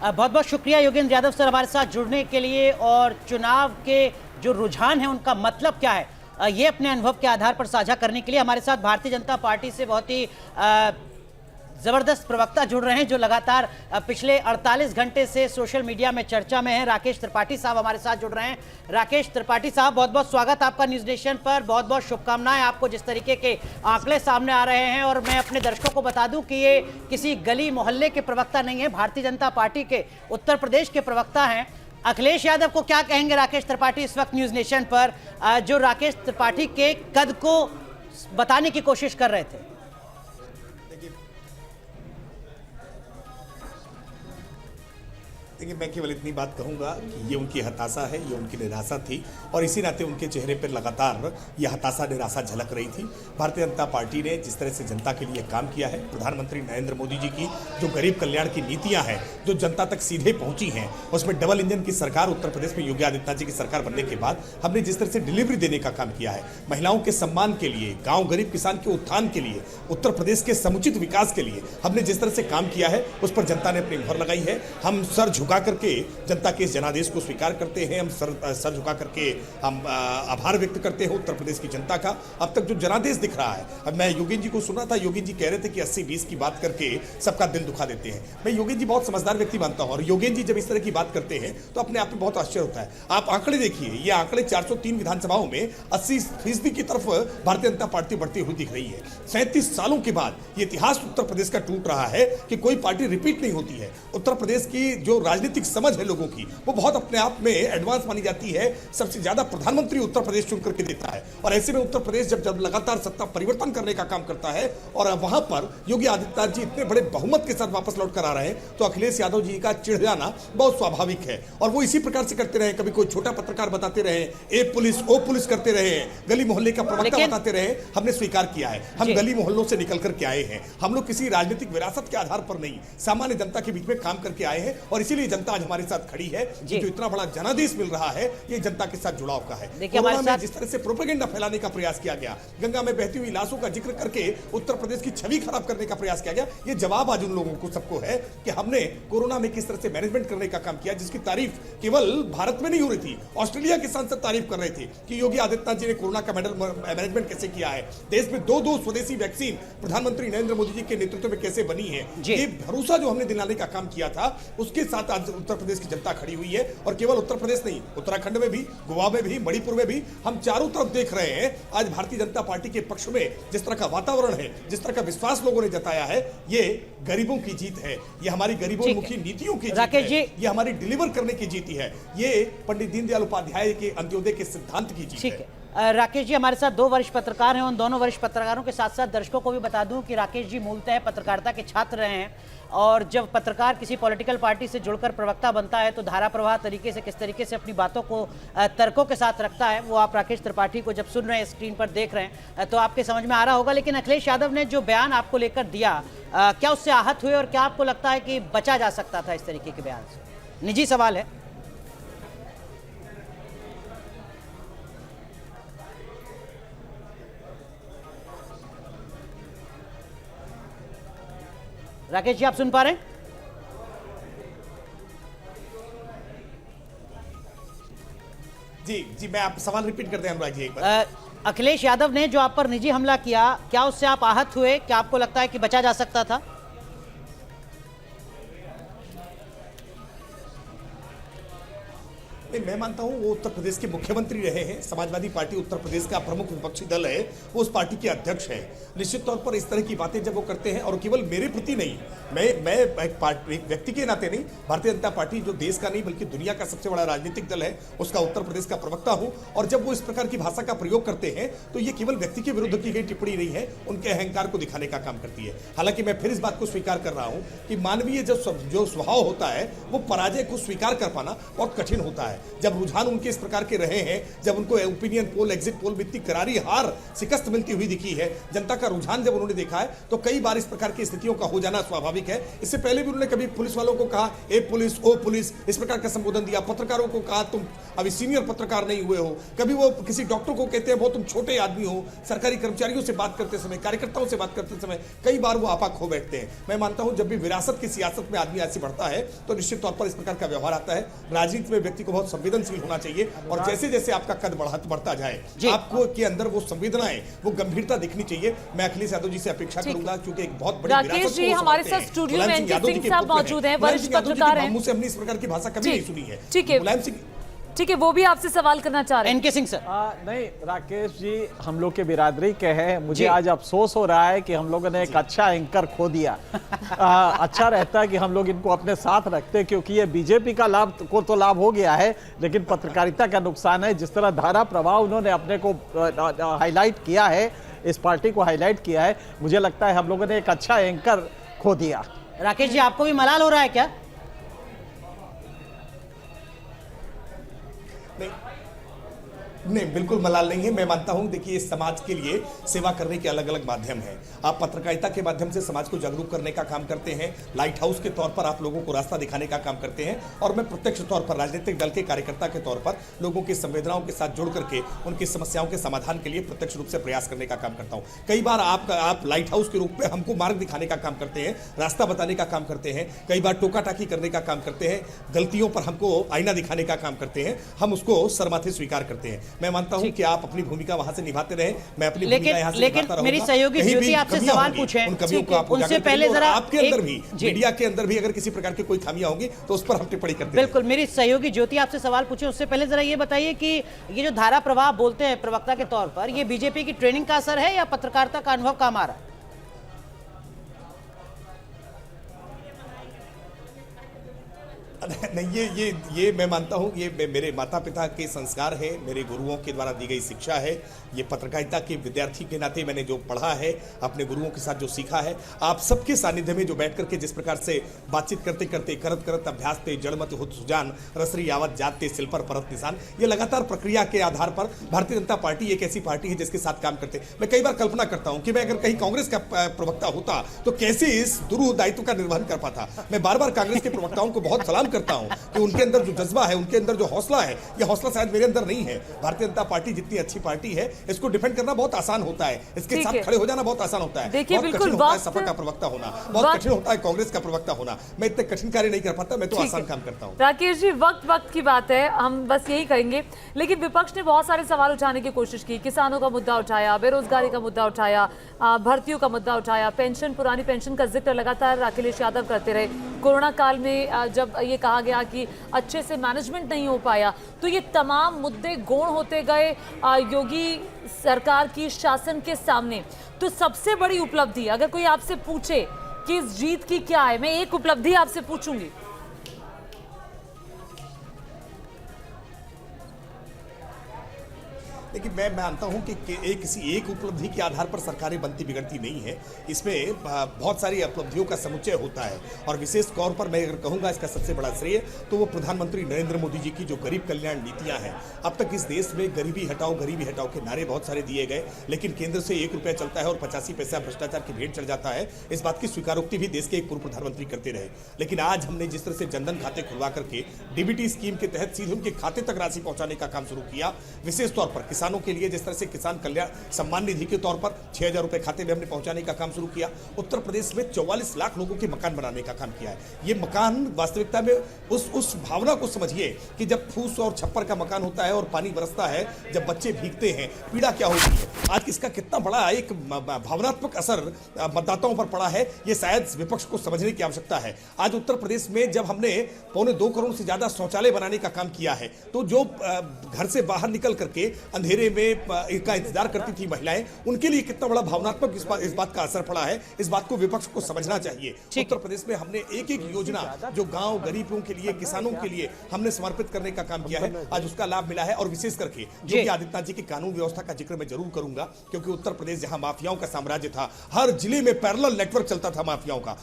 बहुत बहुत शुक्रिया योगेंद्र यादव सर हमारे साथ जुड़ने के लिए। और चुनाव के जो रुझान है उनका मतलब क्या है, ये अपने अनुभव के आधार पर साझा करने के लिए हमारे साथ भारतीय जनता पार्टी से बहुत ही जबरदस्त प्रवक्ता जुड़ रहे हैं, जो लगातार पिछले 48 घंटे से सोशल मीडिया में चर्चा में हैं। राकेश त्रिपाठी साहब हमारे साथ जुड़ रहे हैं। राकेश त्रिपाठी साहब, बहुत बहुत स्वागत आपका न्यूज़ नेशन पर। बहुत बहुत शुभकामनाएं आपको, जिस तरीके के आंकड़े सामने आ रहे हैं। और मैं अपने दर्शकों को बता दूं कि ये किसी गली मोहल्ले के प्रवक्ता नहीं है, भारतीय जनता पार्टी के उत्तर प्रदेश के प्रवक्ता हैं। अखिलेश यादव को क्या कहेंगे राकेश त्रिपाठी इस वक्त न्यूज़ नेशन पर, जो राकेश त्रिपाठी के कद को बताने की कोशिश कर रहे थे? देखिए, मैं केवल इतनी बात कहूंगा कि ये उनकी हताशा है, ये उनकी निराशा थी और इसी नाते उनके चेहरे पर लगातार ये हताशा निराशा झलक रही थी। भारतीय जनता पार्टी ने जिस तरह से जनता के लिए काम किया है, प्रधानमंत्री नरेंद्र मोदी जी की जो गरीब कल्याण की नीतियां हैं जो जनता तक सीधे पहुंची हैं, उसमें डबल इंजन की सरकार उत्तर प्रदेश में योगी आदित्यनाथ जी की सरकार बनने के बाद हमने जिस तरह से डिलीवरी देने का काम किया है, महिलाओं के सम्मान के लिए, गाँव गरीब किसान के उत्थान के लिए, उत्तर प्रदेश के समुचित विकास के लिए हमने जिस तरह से काम किया है, उस पर जनता ने अपनी मोहर लगाई है। हम सर झुका करके जनता के इस जनादेश को स्वीकार करते हैं। हम सर झुका करके हम आभार व्यक्त करते हैं उत्तर प्रदेश की जनता का। अब तक जो जनादेश दिख रहा है, अब मैं योगेंद्र जी को सुना था, योगेंद्र जी कह रहे थे कि 80-20 की बात करके सबका दिल दुखा देते हैं। मैं योगेंद्र जी बहुत समझदार व्यक्ति मानता हूं और योगेंद्र जी जब इस तरह की बात करते हैं तो अपने आप में बहुत आश्चर्य होता है। आप आंकड़े देखिए, ये आंकड़े 403 विधानसभाओं में 80% की तरफ भारतीय जनता पार्टी बढ़ती हुई दिख रही है। 37 सालों के बाद ये इतिहास उत्तर प्रदेश का टूट रहा है कि कोई पार्टी रिपीट नहीं होती है। उत्तर प्रदेश की जो राजनीतिक समझ है लोगों की, वो बहुत अपने आप में एडवांस मानी जाती है। सबसे ज्यादा प्रधानमंत्री उत्तर प्रदेश चुन करके देता है और ऐसे में उत्तर प्रदेश जब लगातार सत्ता परिवर्तन करने का काम करता है और वहां पर योगी आदित्यनाथ जी इतने बड़े बहुमत के साथ वापस लौट कर आ रहे हैं, तो अखिलेश यादव जी का चिढ़ जाना बहुत स्वाभाविक है। और वो इसी प्रकार से करते रहे, कभी कोई छोटा पत्रकार बताते रहे, ए पुलिस ओ पुलिस करते रहे, गली मोहल्ले का प्रवक्ता बताते रहे, हमने स्वीकार किया है। हम गली मोहल्लों से निकल करके आए हैं। हम लोग किसी राजनीतिक विरासत के आधार पर नहीं, सामान्य जनता के बीच में काम करके आए हैं और इसीलिए जनता आज हमारे साथ खड़ी है। जो इतना बड़ा जनादेश मिल रहा है, ये जनता के साथ जुड़ाव का है। कोरोना में जिस तरह से प्रोपेगेंडा फैलाने का प्रयास किया गया, गंगा में बहती हुई लाशों का जिक्र करके उत्तर प्रदेश की छवि खराब करने का प्रयास किया गया, ये जवाब आज उन लोगों को सबको है कि हमने कोरोना में किस तरह से मैनेजमेंट करने का काम किया, जिसकी तारीफ केवल भारत में नहीं हो रही थी, ऑस्ट्रेलिया के सांसद तारीफ कर रहे थे कि योगी आदित्यनाथ जी ने कोरोना का मैनेजमेंट कैसे किया है। देश में 2 स्वदेशी वैक्सीन प्रधानमंत्री नरेंद्र मोदी जी के नेतृत्व में कैसे बनी है। ये भरोसा जो हमने दिलाने का काम किया था, उसके साथ आज उत्तर प्रदेश की जनता खड़ी हुई है। और केवल उत्तर प्रदेश नहीं, उत्तराखंड में भी, गोवा में भी, मणिपुर में भी हम चारों तरफ देख रहे हैं आज भारतीय जनता पार्टी के पक्ष में जिस तरह का वातावरण है, जिस तरह का विश्वास लोगों ने जताया है, ये गरीबों की जीत है, ये हमारी गरीबोन्मुखी नीतियों की जीत है, ये हमारी डिलीवर करने की जीत है, ये पंडित दीनदयाल उपाध्याय के अंत्योदय के सिद्धांत की जीत है। राकेश जी हमारे साथ 2 वरिष्ठ पत्रकार हैं। उन दोनों वरिष्ठ पत्रकारों के साथ साथ दर्शकों को भी बता दूं कि राकेश जी मूलतः पत्रकारिता के छात्र रहे हैं और जब पत्रकार किसी पॉलिटिकल पार्टी से जुड़कर प्रवक्ता बनता है तो धारा प्रवाह तरीके से किस तरीके से अपनी बातों को तर्कों के साथ रखता है, वो आप राकेश त्रिपाठी को जब सुन रहे हैं, स्क्रीन पर देख रहे हैं, तो आपके समझ में आ रहा होगा। लेकिन अखिलेश यादव ने जो बयान आपको लेकर दिया, क्या उससे आहत हुए और क्या आपको लगता है कि बचा जा सकता था इस तरीके के बयान से? निजी सवाल है। राकेश जी आप सुन पा रहे हैं? जी मैं आप सवाल रिपीट कर दें अनुराग जी एक बार। अखिलेश यादव ने जो आप पर निजी हमला किया, क्या उससे आप आहत हुए? क्या आपको लगता है कि बचा जा सकता था? मैं मानता हूं वो उत्तर प्रदेश के मुख्यमंत्री रहे हैं। समाजवादी पार्टी उत्तर प्रदेश का प्रमुख विपक्षी दल है, वो उस पार्टी के अध्यक्ष हैं। निश्चित तौर पर इस तरह की बातें जब वो करते हैं, और केवल मेरे प्रति नहीं, मैं एक व्यक्ति के नाते नहीं, भारतीय जनता पार्टी जो देश का नहीं बल्कि दुनिया का सबसे बड़ा राजनीतिक दल है, उसका उत्तर प्रदेश का प्रवक्ता हूं। और जब वो इस प्रकार की भाषा का प्रयोग करते हैं तो ये केवल व्यक्ति के विरुद्ध की गई टिप्पणी नहीं है, उनके अहंकार को दिखाने का काम करती है। हालांकि मैं फिर इस बात को स्वीकार कर रहा हूं कि मानवीय जो स्वभाव होता है, वो पराजय को स्वीकार कर पाना बहुत कठिन होता है। जब रुझान उनके इस प्रकार के रहे हैं, जब उनको ओपिनियन पोल, एग्जिट पोल में इतनी करारी हार, शिकस्त मिलती हुई दिखी है, जनता का रुझान जब उन्होंने देखा है, तो कई बार इस प्रकार की स्थितियों का हो जाना स्वाभाविक है। इससे पहले भी उन्होंने कभी पुलिस वालों को कहा ए पुलिस, ओ पुलिस, इस प्रकार का संबोधन दिया। पत्रकारों को कहा तुम अभी सीनियर पत्रकार नहीं हुए हो। कभी वो किसी डॉक्टर को कहते हैं वो तुम छोटे आदमी हो। सरकारी कर्मचारियों से बात करते समय, कार्यकर्ताओं से बात करते समय कई बार वो आपा खो बैठते हैं। मैं मानता हूं जब भी विरासत की सियासत में आदमी ऐसे बढ़ता है तो निश्चित तौर पर इस प्रकार का व्यवहार आता है। राजनीति में व्यक्ति को बहुत संवेदनशील होना चाहिए और जैसे जैसे आपका कद बढ़ता जाए आपको के अंदर वो संवेदनाएं, वो गंभीरता दिखनी चाहिए। मैं अखिलेश यादव जी से अपेक्षा करूंगा क्योंकि एक बहुत बड़ी राकेश जी हमारे साथ स्टूडियो में एनके सिंह साहब मौजूद हैं, वरिष्ठ पत्रकार हैं। मुझसे हमने इस प्रकार की भाषा कभी नहीं सुनी है। ठीक है, मुलायम सिंह, ठीक है, वो भी आपसे सवाल करना चाह रहे हैं। NK Singh sir. नहीं राकेश जी, हम लोग के बिरादरी के हैं। मुझे आज अफसोस हो रहा है कि हम लोगों ने एक अच्छा एंकर खो दिया। अच्छा रहता है कि हम लोग इनको अपने साथ रखते, क्योंकि ये बीजेपी का लाभ को तो लाभ हो गया है, लेकिन पत्रकारिता का नुकसान है। जिस तरह धारा प्रवाह उन्होंने अपने को हाईलाइट किया है, इस पार्टी को हाईलाइट किया है, मुझे लगता है हम लोगों ने एक अच्छा एंकर खो दिया। राकेश जी, आपको भी मलाल हो रहा है क्या? नहीं, बिल्कुल मलाल नहीं है। मैं मानता हूं देखिए इस समाज के लिए सेवा करने के अलग अलग माध्यम हैं। आप पत्रकारिता के माध्यम से समाज को जागरूक करने का काम करते हैं, लाइट हाउस के तौर पर आप लोगों को रास्ता दिखाने का काम करते हैं, और मैं प्रत्यक्ष तौर पर राजनीतिक दल के कार्यकर्ता के तौर पर लोगों की संवेदनाओं के साथ जुड़ करके उनकी समस्याओं के समाधान के लिए प्रत्यक्ष रूप से प्रयास करने का काम करता हूं। कई बार आप लाइट हाउस के रूप में हमको मार्ग दिखाने का काम करते हैं, रास्ता बताने का काम करते हैं, कई बार टोका टाकी करने का काम करते हैं, गलतियों पर हमको आईना दिखाने का काम करते हैं, हम उसको सरमाथे स्वीकार करते हैं। मैं मानता हूं कि आप अपनी भूमिका वहां से निभाते रहे, मैं अपनी भूमिका यहां से निभाता रहूंगा। मेरी सहयोगी ज्योति आपसे सवाल पूछे, उन कमियों को आप उनसे पहले जरा आपके अंदर भी, मीडिया के अंदर भी अगर किसी प्रकार की कोई खामियां होंगी तो उस पर हम टिप्पणी करते हैं। बिल्कुल, मेरी सहयोगी ज्योति आपसे सवाल पूछे, उससे पहले जरा ये बताइए कि ये जो धारा प्रवाह बोलते हैं प्रवक्ता के तौर पर, ये बीजेपी की ट्रेनिंग का असर है या पत्रकारिता का अनुभव काम आ रहा है? नहीं, ये मैं मानता हूँ ये मेरे माता पिता के संस्कार है, मेरे गुरुओं के द्वारा दी गई शिक्षा है। ये पत्रकारिता के विद्यार्थी के नाते मैंने जो पढ़ा है, अपने गुरुओं के साथ जो सीखा है, आप सबके सानिध्य में जो बैठ करके जिस प्रकार से बातचीत करते करते करत अभ्यास थे जड़मत हुत सुजान रसरी आवत जाते सिल पर परत निशान, ये लगातार प्रक्रिया के आधार पर भारतीय जनता पार्टी एक ऐसी पार्टी है जिसके साथ काम करते। मैं कई बार कल्पना करता हूँ कि मैं अगर कहीं कांग्रेस का प्रवक्ता होता तो कैसे इस दुरूह दायित्व का निर्वहन कर पाता। मैं बार बार कांग्रेस के प्रवक्ताओं को बहुत सलाम करता हूं कि उनके अंदर जो जज्बा है, उनके अंदर जो हौसला है, ये हौसला शायद मेरे अंदर नहीं है। भारतीय जनता पार्टी जितनी अच्छी पार्टी है, इसको डिफेंड करना बहुत आसान होता है, इसके साथ खड़े हो जाना बहुत आसान होता है। देखिए, बहुत कठिन होता है सपा का प्रवक्ता होना, बहुत कठिन होता है कांग्रेस का प्रवक्ता होना। मैं इतने कठिन कार्य नहीं कर पाता, मैं तो आसान काम करता हूँ। राकेश जी, वक्त की बात है, हम बस यही कहेंगे, लेकिन विपक्ष ने बहुत सारे सवाल उठाने की कोशिश की। किसानों का मुद्दा उठाया, बेरोजगारी का मुद्दा उठाया, भर्तियों का मुद्दा उठाया, पेंशन, पुरानी पेंशन का जिक्र लगातार अखिलेश यादव करते रहे। कोरोना काल में जब ये कहा गया कि अच्छे से मैनेजमेंट नहीं हो पाया, तो ये तमाम मुद्दे गौण होते गए योगी सरकार की शासन के सामने। तो सबसे बड़ी उपलब्धि, अगर कोई आपसे पूछे कि इस जीत की क्या है, मैं एक उपलब्धि आपसे पूछूंगी। लेकिन मैं मानता हूं कि किसी एक उपलब्धि के आधार पर सरकारें बनती बिगड़ती नहीं है। इसमें बहुत सारी उपलब्धियों का समुच्चय होता है, और विशेष तौर पर मैं अगर कहूंगा इसका सबसे बड़ा श्रेय तो वो प्रधानमंत्री नरेंद्र मोदी जी की जो गरीब कल्याण नीतियां हैं। अब तक इस देश में गरीबी हटाओ के नारे बहुत सारे दिए गए, लेकिन केंद्र से 1 रुपया चलता है और 85 पैसा भ्रष्टाचार की भेंट चढ़ जाता है। इस बात की स्वीकारोक्ति भी देश के एक पूर्व प्रधानमंत्री करते रहे। लेकिन आज हमने जिस तरह से जनधन खाते खुलवा करके डीबीटी स्कीम के तहत सीधे उनके खाते तक राशि पहुंचाने का काम शुरू किया, विशेष तौर पर किसानों के लिए जिस तरह से किसान कल्याण सम्मान निधि के तौर पर 6,000 रुपए खाते में हमने पहुंचाने का काम शुरू किया। उत्तर प्रदेश में 44 लाख लोगों के मकान बनाने का काम किया है। ये मकान वास्तविकता में उस भावना को समझिए कि जब फूस और छप्पर का मकान होता है और पानी बरसता है, जब बच्चे भीगते हैं, पीड़ा क्या होती है। आज इसका कितना बड़ा एक भावनात्मक असर मतदाताओं पर पड़ा है, ये शायद विपक्ष को समझने की आवश्यकता है। आज उत्तर प्रदेश में जब हमने 2.25 करोड़ से ज्यादा शौचालय बनाने का काम किया है, तो जो घर से बाहर निकल करके अंधेरे में का इंतजार करती थी महिलाएं, उनके लिए कितना बड़ा भावनात्मक इस बात का असर पड़ा है। इस बात को विपक्ष को समझना चाहिए। उत्तर प्रदेश में हमने एक योजना जो गांव गरीबों के लिए, किसानों के लिए हमने समर्पित करने का काम किया है, आज उसका लाभ मिला है। और विशेष करके योगी आदित्यनाथ जी की कानून व्यवस्था का जिक्र मैं जरूर करूंगा, क्योंकि उत्तर प्रदेश जहां माफियाओं का साम्राज्य था, हर जिले में पैरेलल नेटवर्क चलता था माफियाओं का,